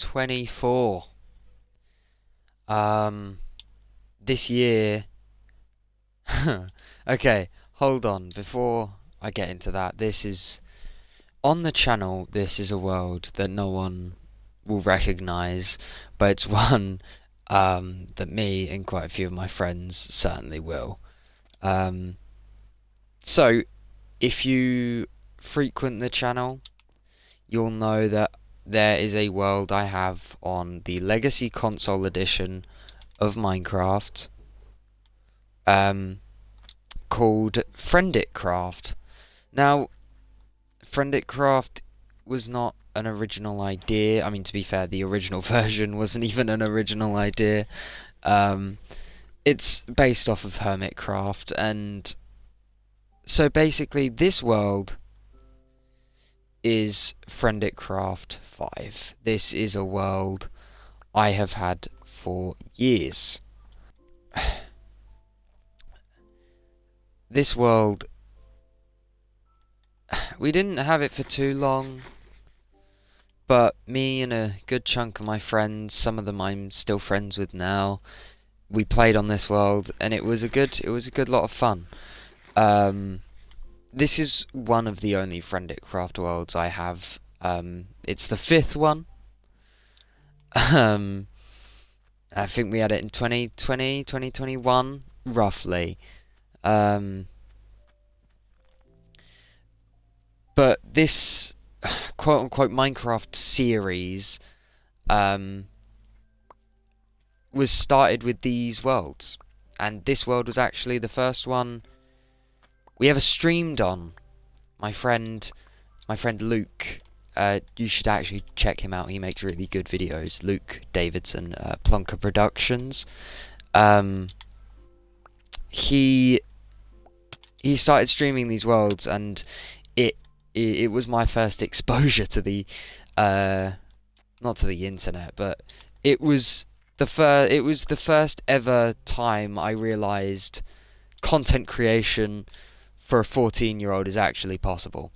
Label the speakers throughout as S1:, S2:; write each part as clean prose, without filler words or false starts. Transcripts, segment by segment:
S1: 2024. This year. Okay, hold on. Before I get into that, this is on the channel. This is a world that no one will recognize, but it's one that me and quite a few of my friends certainly will. Um, so if you frequent the channel, you'll know that there is a world I have on the Legacy Console Edition of Minecraft, um, called Frienditcraft. Now, Frienditcraft was not an original idea. I mean, to be fair, the original version wasn't even an original idea. Um, it's based off of Hermitcraft, and so basically, this world is Frienditcraft 5. This is a world I have had for years. This world, we didn't have it for too long, but me and a good chunk of my friends, some of them I'm still friends with now, we played on this world, and it was a good lot of fun. This is one of the only Frienditcraft worlds I have. It's the fifth one. Um, I think we had it in 2020, 2021, roughly. Um, but this quote unquote Minecraft series um, was started with these worlds, and this world was actually the first one we ever streamed on. My friend, my friend Luke. You should actually check him out. He makes really good videos. Luke Davidson, Plunker Productions. Um, he he started streaming these worlds, and it was my first exposure to the uh, not to the internet, but it was the first ever time I realized content creation for a 14-year-old is actually possible.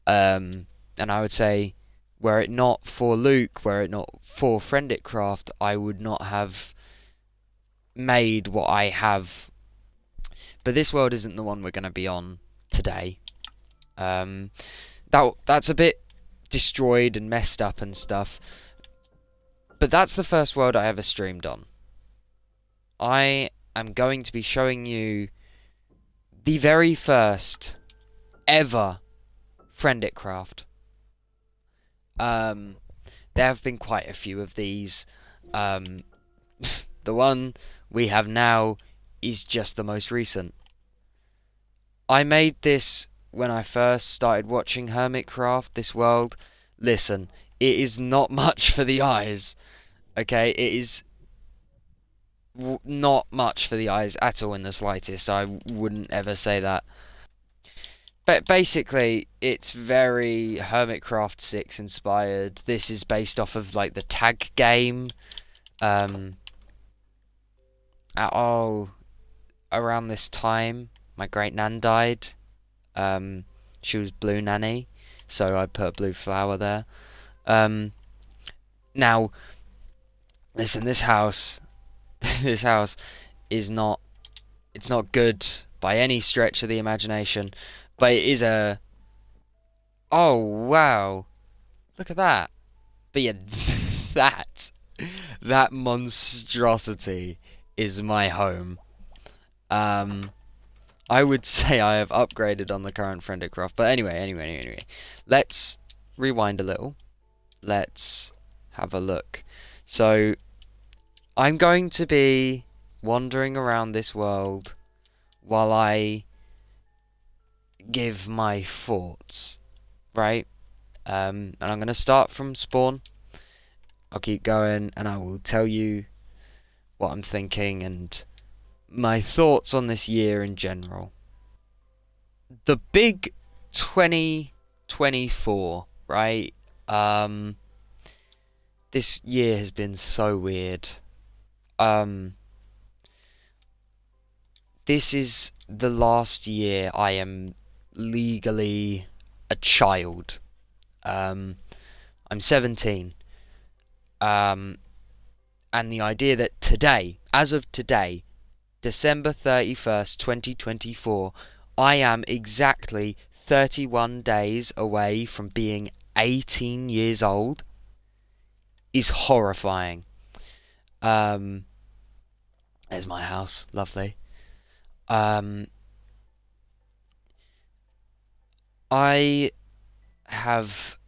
S1: And I would say, were it not for Luke, were it not for Frienditcraft, I would not have made what I have. But this world isn't the one we're going to be on today. Um, that's a bit destroyed and messed up and stuff. But that's the first world I ever streamed on. I am going to be showing you the very first ever Frienditcraft. Um, there have been quite a few of these. Um, the one we have now is just the most recent. I made this when I first started watching Hermitcraft, this world. Listen, it is not much for the eyes. Okay, it is not much for the eyes at all in the slightest. I wouldn't ever say that. But basically, it's very Hermitcraft 6 inspired. This is based off of like the tag game. Um, oh, around this time, my great nan died. Um, she was Blue Nanny, so I put a blue flower there. Um, now, listen, this house, this house is not. It's not good by any stretch of the imagination, but it is a. Oh wow! Look at that. But yeah, that that monstrosity is my home. Um, I would say I have upgraded on the current Frienditcraft. But anyway. Let's rewind a little. Let's have a look. So, I'm going to be wandering around this world while I give my thoughts, right? And I'm going to start from spawn. I'll keep going and I will tell you what I'm thinking and my thoughts on this year in general. The big 2024, right? This year has been so weird. Um, this is the last year I am legally a child. I'm 17. And the idea that today, as of today, December 31st, 2024, I am exactly 31 days away from being 18 years old is horrifying. There's my house, lovely. Um, I have.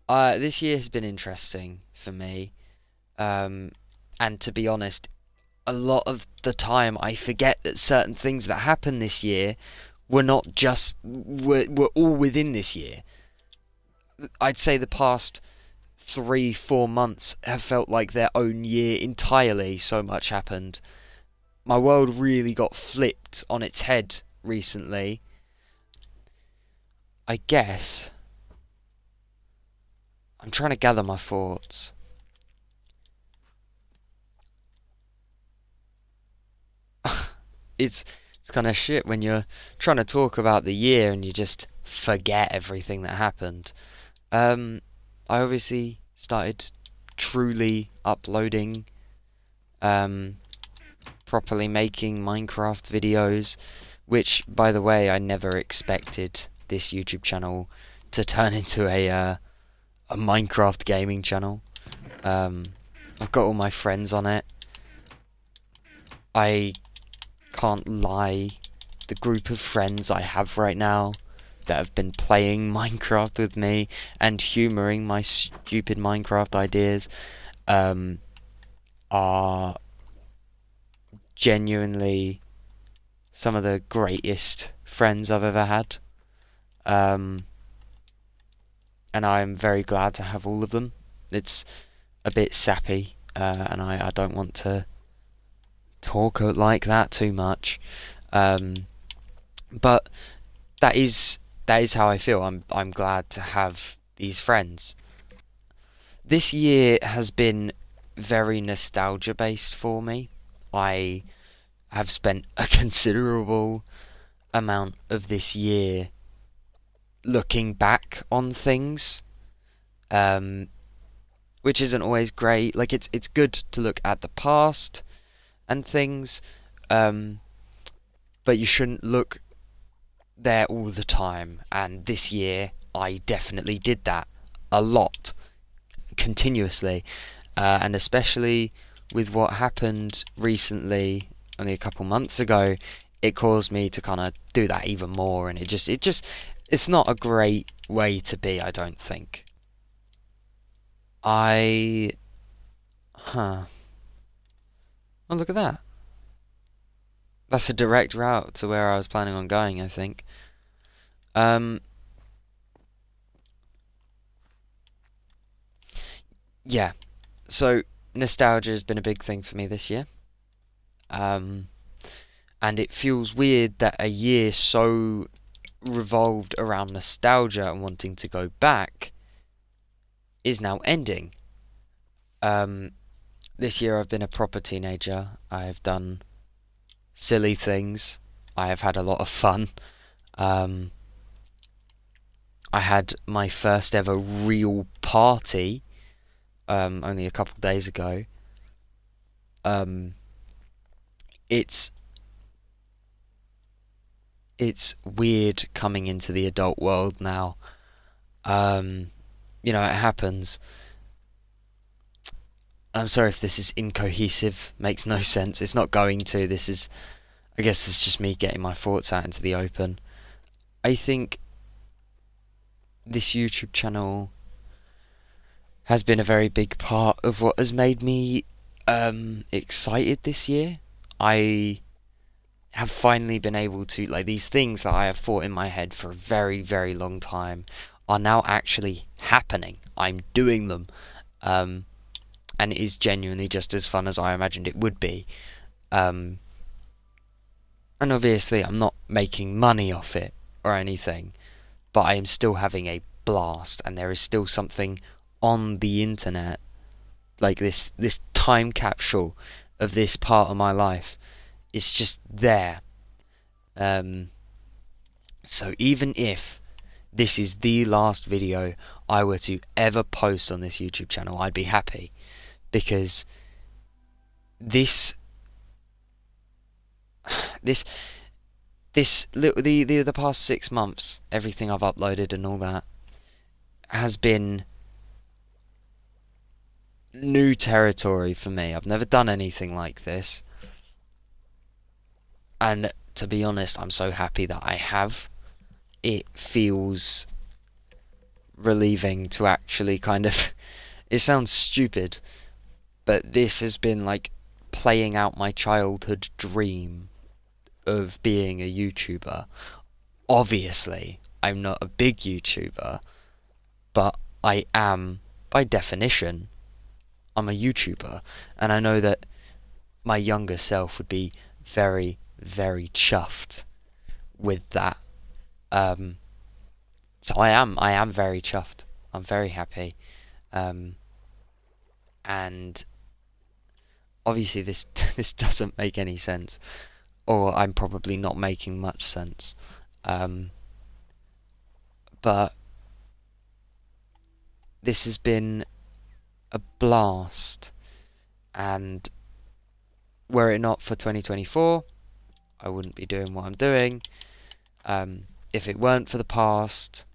S1: This year has been interesting for me. And to be honest, a lot of the time I forget that certain things that happened this year were all within this year. I'd say the past 3-4 months have felt like their own year entirely. So much happened. My world really got flipped on its head recently. I guess I'm trying to gather my thoughts. it's it's kind of shit when you're trying to talk about the year and you just forget everything that happened. Um, I obviously started truly uploading, um, properly making Minecraft videos, which, by the way, I never expected this YouTube channel to turn into a Minecraft gaming channel. Um, I've got all my friends on it. I can't lie, the group of friends I have right now that have been playing Minecraft with me and humouring my stupid Minecraft ideas are genuinely some of the greatest friends I've ever had. Um, and I'm very glad to have all of them. It's a bit sappy, and I don't want to talk like that too much. But that is how I feel. I'm glad to have these friends. This year has been very nostalgia based for me. I have spent a considerable amount of this year looking back on things, um, which isn't always great. Like it's good to look at the past and things, um, but you shouldn't look there all the time. And this year, I definitely did that a lot, continuously, and especially with what happened recently, only a couple months ago, it caused me to kind of do that even more, and it's not a great way to be, I don't think. I, huh. Oh, look at that. That's a direct route to where I was planning on going, I think. Um, yeah. So nostalgia has been a big thing for me this year. Um, and it feels weird that a year so revolved around nostalgia and wanting to go back is now ending. Um, this year I've been a proper teenager. I've done silly things. I have had a lot of fun. Um, I had my first ever real party only a couple of days ago. Um, it's it's weird coming into the adult world now. Um, it happens. I'm sorry if this is incohesive, makes no sense. It's not going to. I guess it's just me getting my thoughts out into the open. I think this YouTube channel has been a very big part of what has made me excited this year. I have finally been able to, like, these things that I have thought in my head for a very, very long time are now actually happening. I'm doing them. And it is genuinely just as fun as I imagined it would be. And obviously, I'm not making money off it or anything, but I am still having a blast, and there is still something on the internet, like this time capsule of this part of my life. It's just there. So even if this is the last video I were to ever post on this YouTube channel, I'd be happy, because the past 6 months, everything I've uploaded and all that has been new territory for me. I've never done anything like this, and to be honest, I'm so happy that I have. It feels relieving to actually kind of it sounds stupid, but this has been like playing out my childhood dream of being a YouTuber. Obviously, I'm not a big YouTuber, but I am, by definition, I'm a YouTuber, and I know that my younger self would be very, very chuffed with that. So I am very chuffed. I'm very happy. And obviously this doesn't make any sense, or I'm probably not making much sense. But this has been a blast, and were it not for 2024, I wouldn't be doing what I'm doing. If it weren't for the past,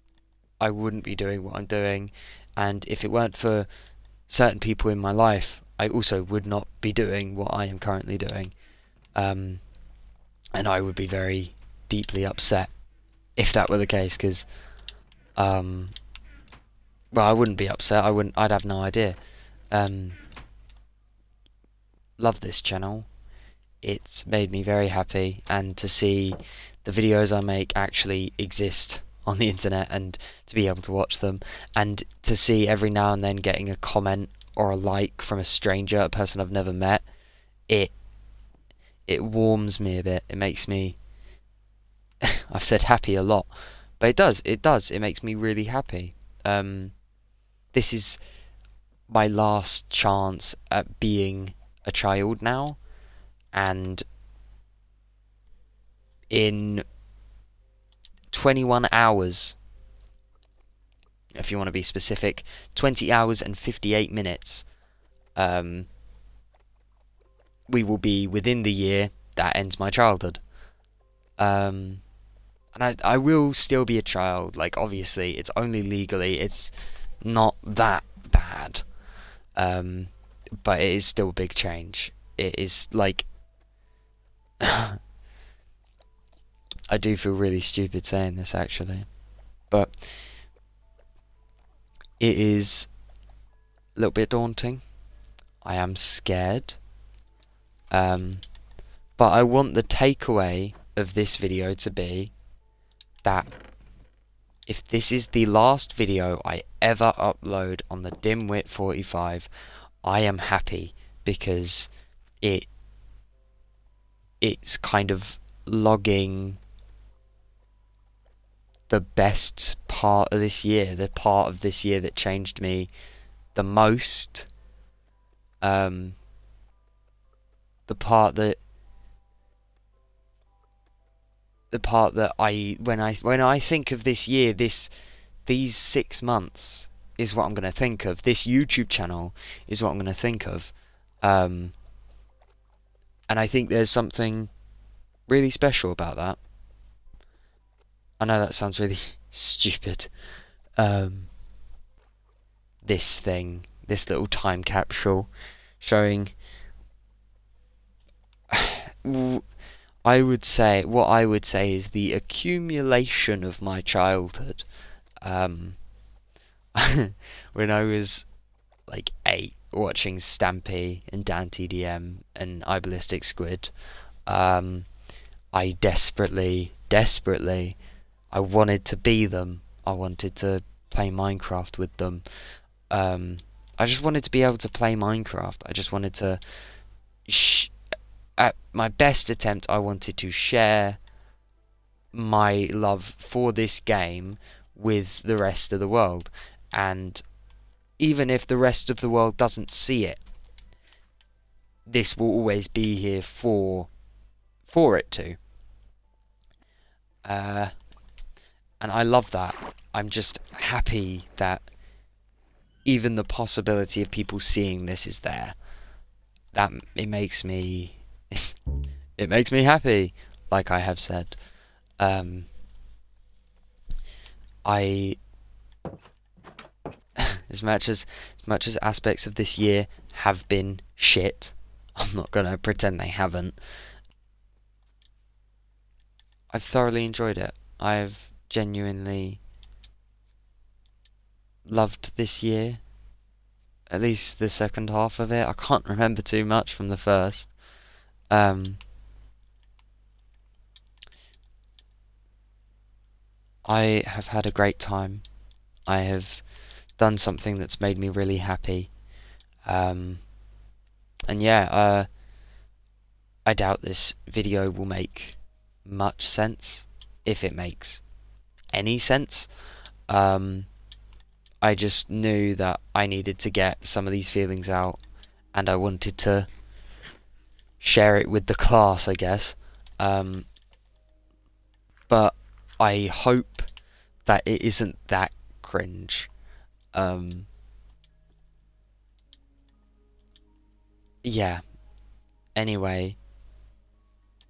S1: I wouldn't be doing what I'm doing, and if it weren't for certain people in my life, I also would not be doing what I am currently doing. And I would be very deeply upset if that were the case, because well, I wouldn't be upset. I'd have no idea. Love this channel. It's made me very happy, and to see the videos I make actually exist on the internet, and to be able to watch them, and to see every now and then getting a comment or a like from a stranger, a person I've never met, it warms me a bit. It makes me I've said happy a lot, but it makes me really happy. This is my last chance at being a child now, and in 21 hours, if you want to be specific, 20 hours and 58 minutes, we will be within the year that ends my childhood. And I will still be a child. Like, obviously, it's only legally, it's not that bad. But it is still a big change. It is like I do feel really stupid saying this, actually, but it is a little bit daunting. I am scared, but I want the takeaway of this video to be that if this is the last video I ever upload on the Dimwit 45, I am happy, because it's kind of logging the best part of this year, the part of this year that changed me the most, the part that when I think of this year, these 6 months is what I'm going to think of. This YouTube channel is what I'm going to think of. And I think there's something really special about that. I know that sounds really stupid. This little time capsule showing what I would say is the accumulation of my childhood. When I was like 8, watching Stampy and Dan TDM and iBallistic Squid, I desperately, I wanted to be them. I wanted to play Minecraft with them. I just wanted to be able to play Minecraft. I just wanted to at my best attempt, I wanted to share my love for this game with the rest of the world. And even if the rest of the world doesn't see it, this will always be here for it to. And I love that. I'm just happy that even the possibility of people seeing this is there. That it makes me it makes me happy, like I have said. Um, I as much as aspects of this year have been shit, I'm not gonna pretend they haven't. I've thoroughly enjoyed it. I've genuinely loved this year. At least the second half of it. I can't remember too much from the first. Um, I have had a great time. I have done something that's made me really happy. Um, and yeah, I doubt this video will make much sense, if it makes any sense. Um, I just knew that I needed to get some of these feelings out, and I wanted to share it with the class, I guess. Um, but I hope that it isn't that cringe. Um, yeah. Anyway,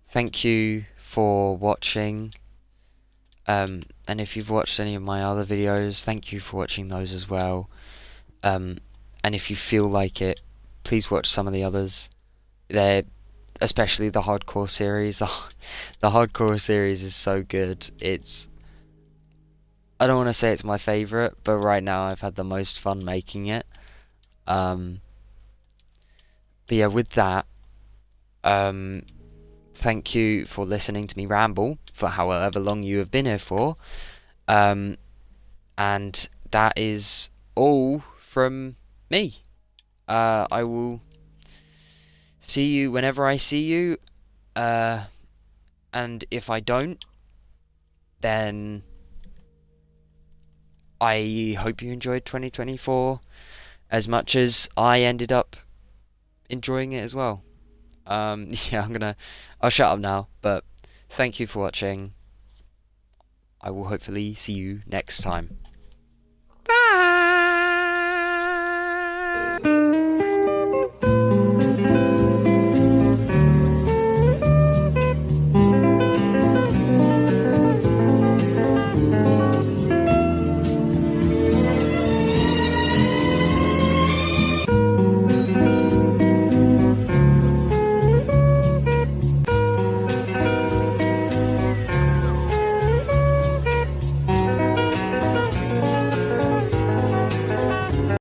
S1: thank you for watching. And if you've watched any of my other videos, thank you for watching those as well. Um, and if you feel like it, please watch some of the others. They're especially the hardcore series. The hardcore series is so good. I don't want to say it's my favorite, but right now I've had the most fun making it. Um, but yeah, with that, um, thank you for listening to me ramble for however long you have been here for. Um, and that is all from me. I will see you whenever I see you. And if I don't, then I hope you enjoyed 2024 as much as I ended up enjoying it as well. Yeah, I'll shut up now, but thank you for watching. I will hopefully see you next time.